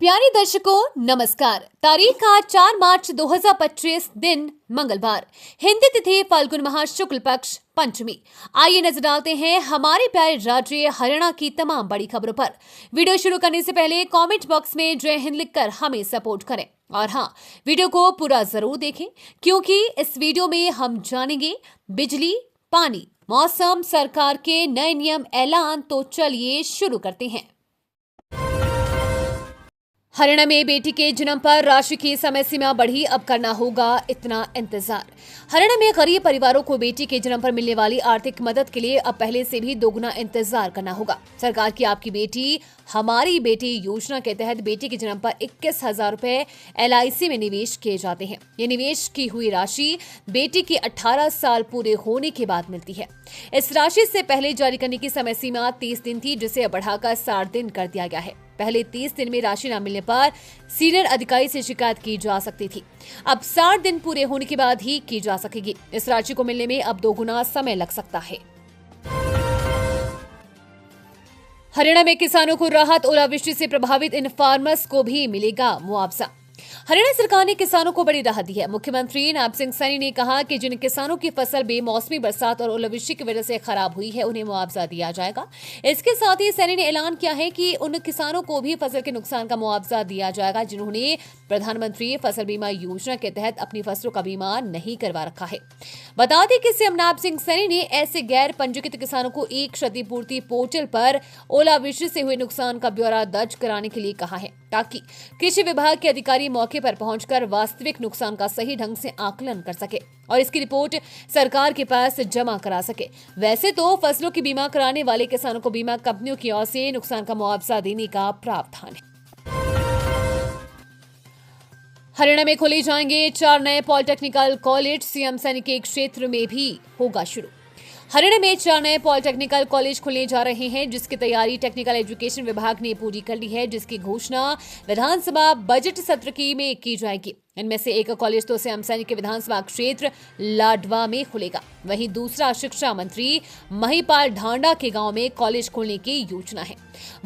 प्यारे दर्शकों नमस्कार। तारीख आज 4 मार्च 2025 दिन मंगलवार, हिंदी तिथि फाल्गुन माह शुक्ल पक्ष पंचमी। आइए नजर डालते हैं हमारे प्यारे राज्य हरियाणा की तमाम बड़ी खबरों पर। वीडियो शुरू करने से पहले कमेंट बॉक्स में जय हिंद लिखकर हमें सपोर्ट करें और हाँ, वीडियो को पूरा जरूर देखें क्योंकि इस वीडियो में हम जानेंगे बिजली, पानी, मौसम, सरकार के नए नियम ऐलान। तो चलिए शुरू करते हैं। हरियाणा में बेटी के जन्म पर राशि की समय सीमा बढ़ी, अब करना होगा इतना इंतजार। हरियाणा में गरीब परिवारों को बेटी के जन्म पर मिलने वाली आर्थिक मदद के लिए अब पहले से भी दोगुना इंतजार करना होगा। सरकार की आपकी बेटी हमारी बेटी योजना के तहत बेटी के जन्म पर 21,000 रुपए LIC में निवेश किए जाते हैं। ये निवेश की हुई राशि बेटी के 18 साल पूरे होने के बाद मिलती है। इस राशि से पहले जारी करने की समय सीमा 30 दिन थी, जिसे अब बढ़ाकर 60 दिन कर दिया गया है। पहले 30 दिन में राशि न मिलने पर सीनियर अधिकारी से शिकायत की जा सकती थी, अब 60 दिन पूरे होने के बाद ही की जा सकेगी। इस राशि को मिलने में अब दोगुना समय लग सकता है। हरियाणा में किसानों को राहत, ओलावृष्टि से प्रभावित इन फार्मर्स को भी मिलेगा मुआवजा। हरियाणा सरकार ने किसानों को बड़ी राहत दी है। मुख्यमंत्री नायब सिंह सैनी ने कहा कि जिन किसानों की फसल बेमौसमी बरसात और ओलावृष्टि की वजह से खराब हुई है, उन्हें मुआवजा दिया जाएगा। इसके साथ ही सैनी ने ऐलान किया है कि उन किसानों को भी फसल के नुकसान का मुआवजा दिया जाएगा जिन्होंने प्रधानमंत्री फसल बीमा योजना के तहत अपनी फसलों का बीमा नहीं करवा रखा है। बता दें कि सीएम नायब सिंह सैनी ने ऐसे गैर पंजीकृत किसानों को एक क्षतिपूर्ति पोर्टल पर ओलावृष्टि से हुए नुकसान का ब्यौरा दर्ज कराने के लिए कहा है, ताकि कृषि विभाग के अधिकारी मौके पर पहुंचकर वास्तविक नुकसान का सही ढंग से आकलन कर सके और इसकी रिपोर्ट सरकार के पास जमा करा सके। वैसे तो फसलों की बीमा कराने वाले किसानों को बीमा कंपनियों की ओर से नुकसान का मुआवजा देने का प्रावधान है। हरियाणा में खोले जाएंगे 4 नए पॉलिटेक्निकल कॉलेज, सीएम सैनी के क्षेत्र में भी होगा शुरू। हरियाणा में 4 नए पॉलिटेक्निकल कॉलेज खुलने जा रहे हैं, जिसकी तैयारी टेक्निकल एजुकेशन विभाग ने पूरी कर ली है, जिसकी घोषणा विधानसभा बजट सत्र में की जाएगी। इनमें से एक कॉलेज तो सीएम सैनी के विधानसभा क्षेत्र लाडवा में खुलेगा, वहीं दूसरा शिक्षा मंत्री महिपाल ढांडा के गांव में कॉलेज खोलने की योजना है।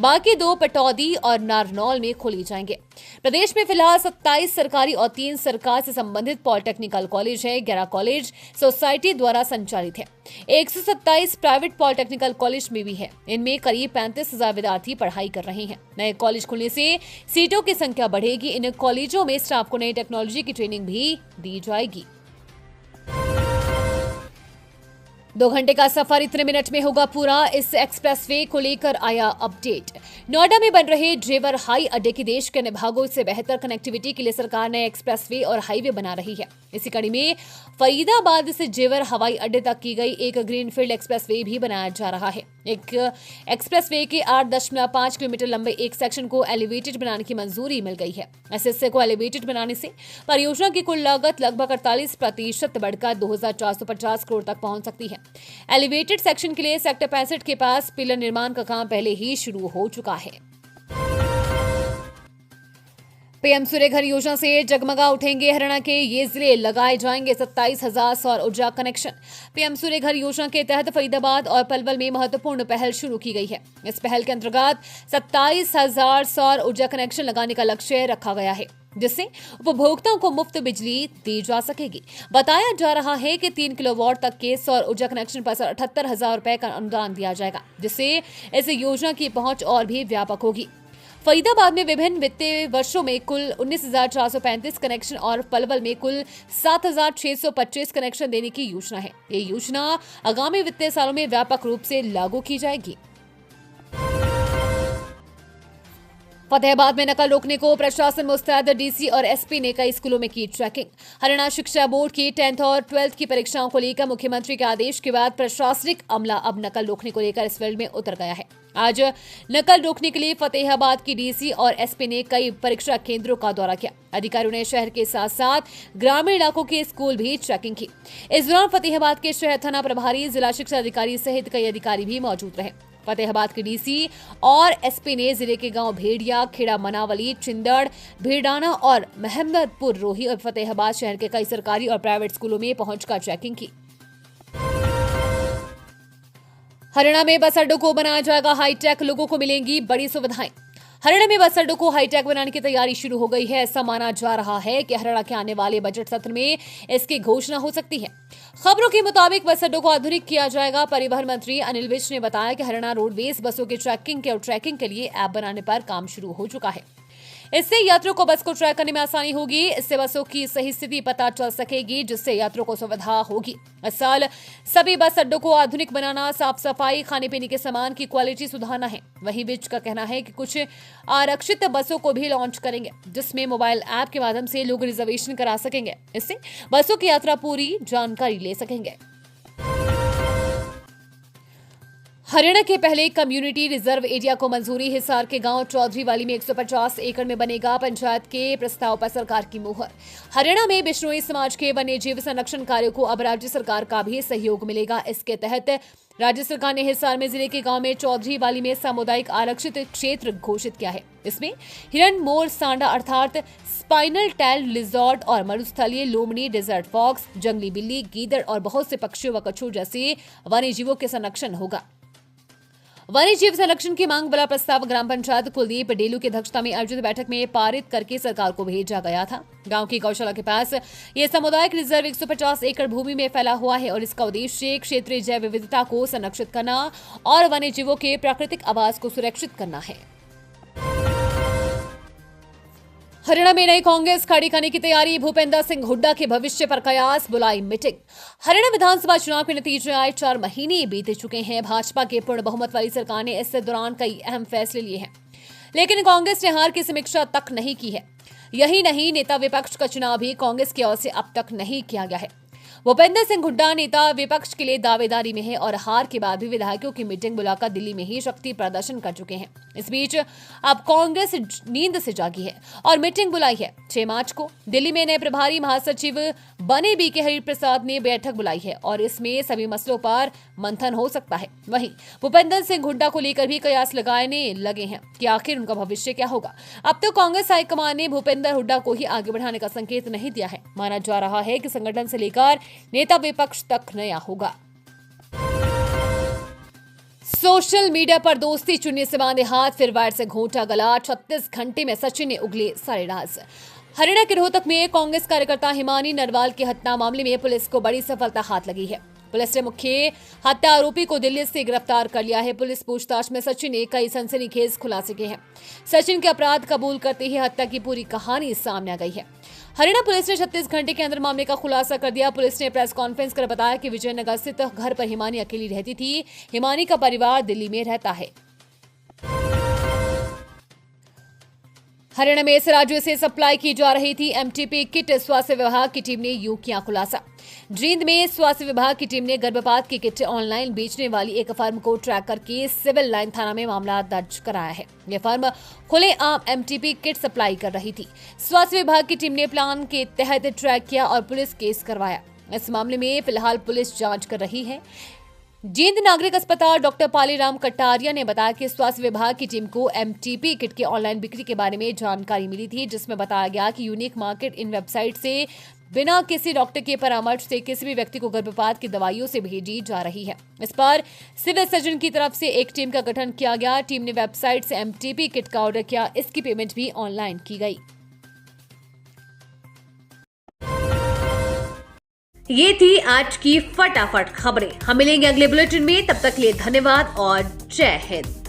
बाकी 2 पटौदी और नारनौल में खोले जाएंगे। प्रदेश में फिलहाल 27 सरकारी और 3 सरकार से संबंधित पॉलिटेक्निकल कॉलेज है। 11 कॉलेज सोसाइटी द्वारा संचालित है, 127 प्राइवेट पॉलिटेक्निकल कॉलेज में भी है। इनमें करीब 35,000 विद्यार्थी पढ़ाई कर रहे हैं। नए कॉलेज खुलने से सीटों की संख्या बढ़ेगी। इन कॉलेजों में स्टाफ को नई टेक्नोलॉजी की ट्रेनिंग भी दी जाएगी। 2 घंटे का सफर इतने मिनट में होगा पूरा। इस एक्सप्रेसवे को लेकर आया अपडेट। नोएडा में बन रहे जेवर हाई अड्डे की देश के अन्य भागों से बेहतर कनेक्टिविटी के लिए सरकार नए एक्सप्रेसवे और हाईवे बना रही है। इसी कड़ी में फरीदाबाद से जेवर हवाई अड्डे तक की गई एक ग्रीनफील्ड एक्सप्रेसवे भी बनाया जा रहा है। एक एक्सप्रेसवे के 8.5 किलोमीटर लंबे एक सेक्शन को एलिवेटेड बनाने की मंजूरी मिल गई है। इस हिस्से को एलिवेटेड बनाने से परियोजना की कुल लागत लगभग 48% बढ़कर 2,450 करोड़ तक पहुंच सकती है। एलिवेटेड सेक्शन के लिए सेक्टर 65 के पास पिलर निर्माण का काम पहले ही शुरू हो चुका है। पीएम सूर्य घर योजना से जगमगा उठेंगे हरियाणा के ये जिले, लगाए जाएंगे 27,000 सौर ऊर्जा कनेक्शन। पीएम सूर्य घर योजना के तहत फरीदाबाद और पलवल में महत्वपूर्ण पहल शुरू की गई है। इस पहल के अंतर्गत 27,000 सौर ऊर्जा कनेक्शन लगाने का लक्ष्य रखा गया है, जिससे उपभोक्ताओं को मुफ्त बिजली दी जा सकेगी। बताया जा रहा है कि 3 किलोवाट तक के सौर ऊर्जा कनेक्शन पर 78,000 रुपए का अनुदान दिया जाएगा, जिससे इस योजना की पहुंच और भी व्यापक होगी। फरीदाबाद में विभिन्न वित्तीय वर्षों में कुल 19,435 कनेक्शन और पलवल में कुल 7,625 कनेक्शन देने की योजना है। ये योजना आगामी वित्तीय सालों में व्यापक रूप से लागू की जाएगी। फतेहाबाद में नकल रोकने को प्रशासन मुस्तैद, डीसी और एसपी ने कई स्कूलों में की चेकिंग। हरियाणा शिक्षा बोर्ड की 10th और 12th की परीक्षाओं को लेकर मुख्यमंत्री के आदेश के बाद प्रशासनिक अमला अब नकल रोकने को लेकर इस फील्ड में उतर गया है। आज नकल रोकने के लिए फतेहाबाद की डीसी और एसपी ने कई परीक्षा केंद्रों का दौरा किया। अधिकारियों ने शहर के साथ साथ ग्रामीण इलाकों के स्कूल भी चेकिंग की। इस दौरान फतेहाबाद के शहर थाना प्रभारी, जिला शिक्षा अधिकारी सहित कई अधिकारी भी मौजूद रहे। फतेहाबाद के डीसी और एसपी ने जिले के गांव भेड़िया, खेड़ा मनावली, चिंदड़, भीड़ाना और महमदपुर रोही और फतेहाबाद शहर के कई सरकारी और प्राइवेट स्कूलों में पहुंचकर चेकिंग की। हरियाणा में बस अड्डों को बनाया जाएगा हाईटेक, लोगों को मिलेंगी बड़ी सुविधाएं। हरियाणा में बस अड्डों को हाईटेक बनाने की तैयारी शुरू हो गई है। ऐसा माना जा रहा है कि हरियाणा के आने वाले बजट सत्र में इसकी घोषणा हो सकती है। खबरों के मुताबिक बस अड्डों को आधुनिक किया जाएगा। परिवहन मंत्री अनिल विज ने बताया कि हरियाणा रोडवेज बसों के ट्रैकिंग के लिए ऐप बनाने पर काम शुरू हो चुका है। इससे यात्रियों को बस को ट्रैक करने में आसानी होगी। इससे बसों की सही स्थिति पता चल सकेगी, जिससे यात्रियों को सुविधा होगी। इस साल सभी बस अड्डों को आधुनिक बनाना, साफ सफाई, खाने पीने के सामान की क्वालिटी सुधारना है। वहीं विज का कहना है कि कुछ आरक्षित बसों को भी लॉन्च करेंगे, जिसमें मोबाइल ऐप के माध्यम से लोग रिजर्वेशन करा सकेंगे। इससे बसों की यात्रा पूरी जानकारी ले सकेंगे। हरियाणा के पहले कम्युनिटी रिजर्व एरिया को मंजूरी। हिसार के गांव चौधरीवाली में 150 एकड़ में बनेगा। पंचायत के प्रस्ताव पर सरकार की मुहर। हरियाणा में बिश्नोई समाज के वन्यजीव संरक्षण कार्यों को अब राज्य सरकार का भी सहयोग मिलेगा। इसके तहत राज्य सरकार ने हिसार में जिले के गांव में चौधरीवाली में सामुदायिक आरक्षित क्षेत्र घोषित किया है। इसमें हिरन, मोर, सांडा अर्थात स्पाइनल टैल लिजॉर्ड और मरुस्थलीय लोमड़ी, डेजर्ट फॉक्स, जंगली बिल्ली, गीदड़ और बहुत से पक्षियों व कछुओं जैसे वन्यजीवों के संरक्षण होगा। वन्य जीव संरक्षण की मांग वाला प्रस्ताव ग्राम पंचायत कुलदीप डेलू की अध्यक्षता में आयोजित बैठक में पारित करके सरकार को भेजा गया था। गांव की गौशाला के पास यह सामुदायिक रिजर्व 150 एकड़ भूमि में फैला हुआ है और इसका उद्देश्य क्षेत्रीय जैव विविधता को संरक्षित करना और वन्य जीवों के प्राकृतिक आवास को सुरक्षित करना है। हरियाणा में नई कांग्रेस खड़ी करने की तैयारी। भूपेंद्र सिंह हुड्डा के भविष्य पर कयास, बुलाई मीटिंग। हरियाणा विधानसभा चुनाव के नतीजे आए, 4 महीने बीते चुके हैं। भाजपा के पूर्ण बहुमत वाली सरकार ने इस दौरान कई अहम फैसले लिए हैं, लेकिन कांग्रेस ने हार की समीक्षा तक नहीं की है। यही नहीं, नेता विपक्ष का चुनाव भी कांग्रेस की ओर से अब तक नहीं किया गया है। भूपेंद्र सिंह हुड्डा नेता विपक्ष के लिए दावेदारी में है और हार के बाद भी विधायकों की मीटिंग बुलाकर दिल्ली में ही शक्ति प्रदर्शन कर चुके हैं। इस बीच अब कांग्रेस नींद से जागी है और मीटिंग बुलाई है। 6 मार्च को दिल्ली में नए प्रभारी महासचिव बने बीके हरिप्रसाद ने बैठक बुलाई है और इसमें सभी मसलों पर मंथन हो सकता है। वहीं भूपेंद्र सिंह हुड्डा को लेकर भी कयास लगाने लगे हैं कि आखिर उनका भविष्य क्या होगा। अब तो कांग्रेस हाईकमान ने भूपेंद्र हुड्डा को ही आगे बढ़ाने का संकेत नहीं दिया है। माना जा रहा है कि संगठन से लेकर नेता विपक्ष तक नया होगा। सोशल मीडिया पर दोस्ती चुनने से बांधे हाथ, फिर वायर से घोंटा गला। 36 घंटे में सचिन ने उगले सारे राज। हरियाणा के रोहतक में कांग्रेस कार्यकर्ता हिमानी नरवाल की हत्या मामले में पुलिस को बड़ी सफलता हाथ लगी है। पुलिस ने मुख्य हत्या आरोपी को दिल्ली से गिरफ्तार कर लिया है। पुलिस पूछताछ में सचिन ने कई सनसनीखेज खुलासे किए हैं। सचिन के अपराध कबूल करते ही हत्या की पूरी कहानी सामने आ गई है। हरियाणा पुलिस ने 36 घंटे के अंदर मामले का खुलासा कर दिया। पुलिस ने प्रेस कॉन्फ्रेंस कर बताया कि विजयनगर स्थित घर पर हिमानी अकेली रहती थी। हिमानी का परिवार दिल्ली में रहता है। हरियाणा में इस राज्य से सप्लाई की जा रही थी एमटीपी किट। स्वास्थ्य विभाग की टीम ने यूं किया खुलासा। जींद में स्वास्थ्य विभाग की टीम ने गर्भपात की किट ऑनलाइन बेचने वाली एक फर्म को ट्रैक करके सिविल लाइन थाना में मामला दर्ज कराया है। यह फर्म खुलेआम एमटीपी किट सप्लाई कर रही थी। स्वास्थ्य विभाग की टीम ने प्लान के तहत ट्रैक किया और पुलिस केस करवाया। इस मामले में फिलहाल पुलिस जांच कर रही है। जींद नागरिक अस्पताल डॉक्टर पालीराम कटारिया ने बताया कि स्वास्थ्य विभाग की टीम को एमटीपी किट के ऑनलाइन बिक्री के बारे में जानकारी मिली थी, जिसमें बताया गया कि यूनिक मार्केट इन वेबसाइट से बिना किसी डॉक्टर के परामर्श से किसी भी व्यक्ति को गर्भपात की दवाइयों से भेजी जा रही है। इस पर सिविल सर्जन की तरफ से एक टीम का गठन किया गया। टीम ने वेबसाइट से एमटीपी किट का ऑर्डर किया। इसकी पेमेंट भी ऑनलाइन की गई। ये थी आज की फटाफट खबरें। हम मिलेंगे अगले बुलेटिन में, तब तक के लिए धन्यवाद और जय हिंद।